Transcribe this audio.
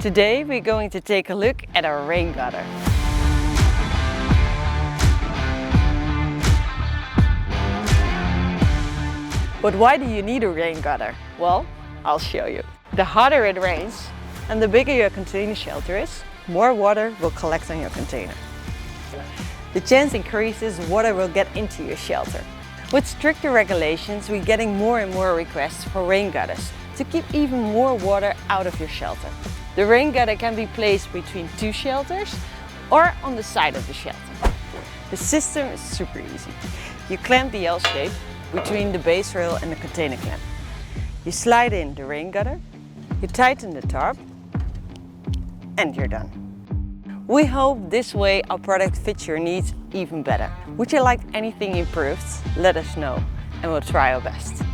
Today we're going to take a look at our rain gutter. But why do you need a rain gutter? Well, I'll show you. The harder it rains and the bigger your container shelter is, more water will collect on your container. The chance increases water will get into your shelter. With stricter regulations, we're getting more and more requests for rain gutters to keep even more water out of your shelter. The rain gutter can be placed between two shelters or on the side of the shelter. The system is super easy. You clamp the L shape between the base rail and the container clamp. You slide in the rain gutter, you tighten the tarp, and you're done. We hope this way our product fits your needs even better. Would you like anything improved? Let us know and we'll try our best.